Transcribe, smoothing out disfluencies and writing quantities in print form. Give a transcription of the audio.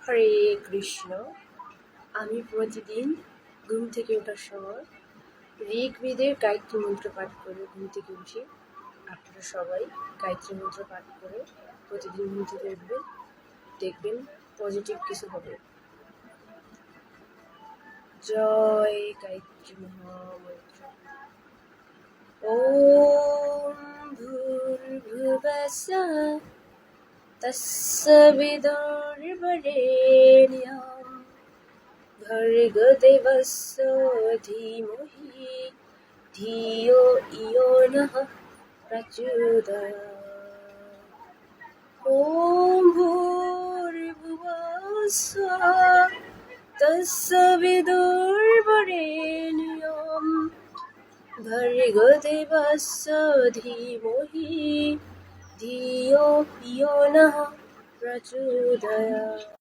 হরে কৃষ্ণ। আমি প্রতিদিন ঘুম থেকে ওঠার সময় ঋগ্বেদের গায়ত্রী মন্ত্র পাঠ করে ঘুম থেকে উঠি। আপনারা সবাই গায়ত্রী মন্ত্র পাঠ করে প্রতিদিন ঘুম থেকে উঠবেন, দেখবেন পজিটিভ কিছু হবে। জয় গায়ত্রী মহামন্ত্র। ওম ভূর্ভুবস্সঃ তস্য বিদুর্বরেণ্যম ভর্গদেবস্য ধীমহি ধিয়ো ইয়ো নঃ প্রচোদয়াৎ। ওম ভূর্ভুবস্সঃ তস্য বিদুর্বরেণ্যম ভর্গদেবস্য ধীমহি ধিয়ো ইয়ো নঃ প্রচোদয়াৎ।